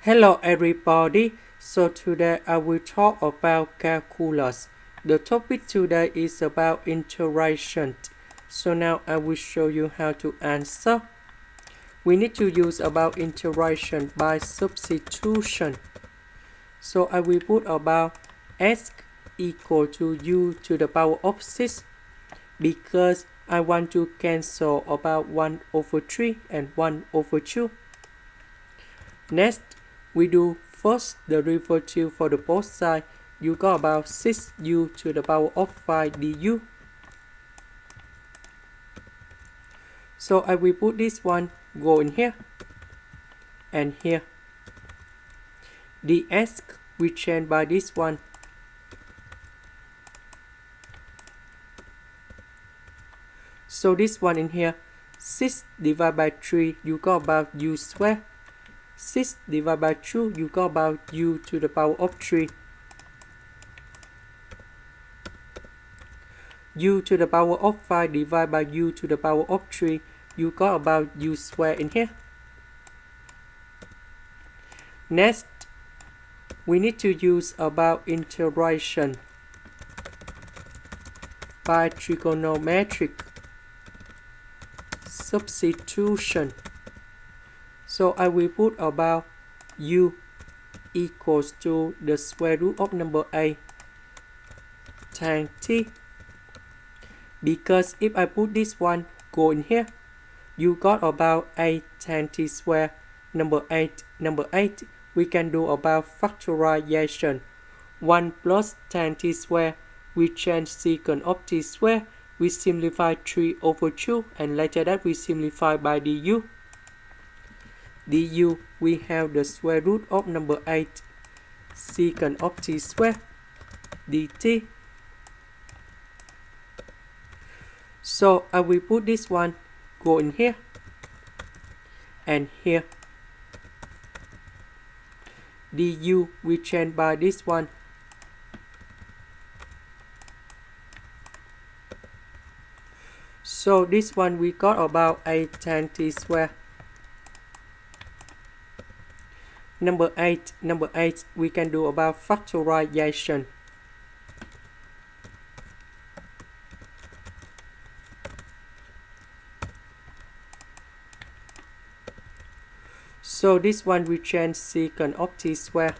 Hello everybody, so today I will talk about calculus. The topic today is about integration. So now I will show you how to answer. We need to use about integration by substitution. So I will put about x equal to u to the power of 6 because I want to cancel about 1 over 3 and 1 over 2. Next, we do first derivative for the both sides. You got about 6u to the power of 5 du. So I will put this one go in here and here. The x we change by this one. So this one in here, 6 divided by 3, you got about u square. 6 divided by 2, you got about u to the power of 3. U to the power of 5 divided by u to the power of 3, you got about u square in here. Next, we need to use about integration by trigonometric substitution. So I will put about u equals to the square root of number a tan t. Because if I put this one go in here, you got about a tan t square. Number 8, we can do about factorization. 1 plus tan t square, we change secant of t square, we simplify 3 over 2, and later that we simplify by du. Du, we have the square root of number 8 secant of t square dt. So I will put this one go in here and here. Du we change by this one. So this one we got about a tan t square. Number 8, we can do about factorization. So this one we change secant of t square.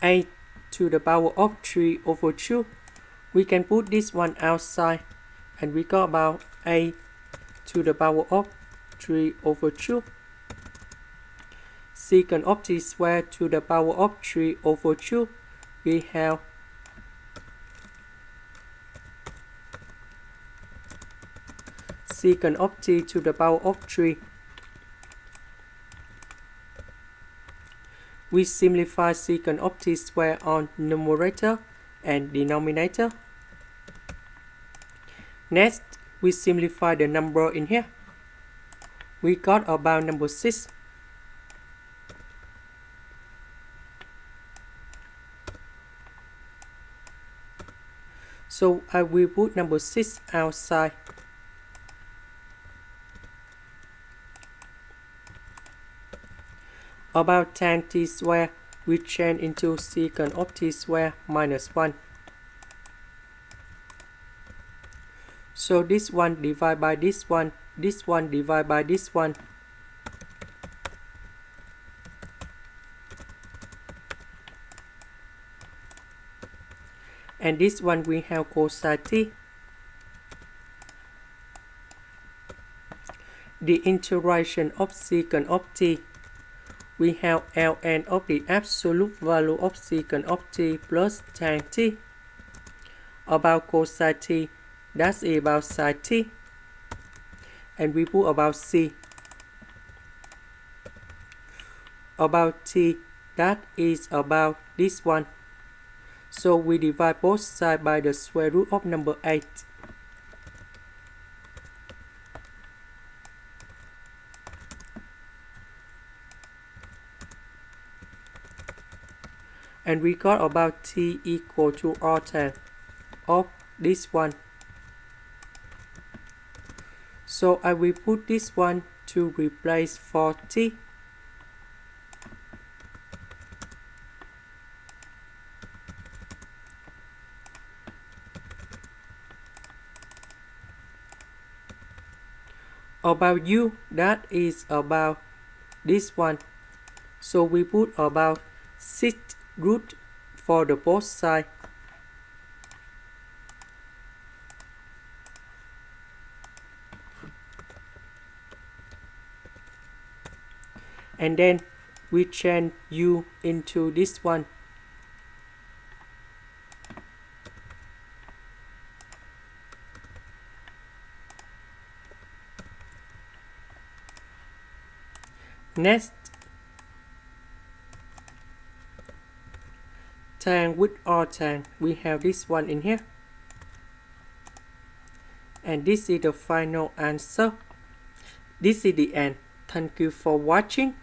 A to the power of 3 over 2. We can put this one outside and we got about a to the power of 3 over 2. Secant of t square to the power of 3 over 2. We have secant of t to the power of 3. We simplify secant of t square on numerator and denominator. Next, we simplify the number in here. We got about number 6. So I will put number 6 outside. About tan t square, we change into secant of t square minus 1. So this one divided by this one divided by this one. And this one we have cosine t. The integration of secant of t. We have ln of the absolute value of secant of t plus tan t. About cosine t, that's about sine t. And we put about c. About t, that is about this one. So we divide both sides by the square root of number 8. And we got about t equal to tan of this one. So I will put this one to replace 40. About u, that is about this one. So we put about 6 root for the both side. And then we change u into this one. Next, tan with tan, we have this one in here. And this is the final answer. This is the end. Thank you for watching.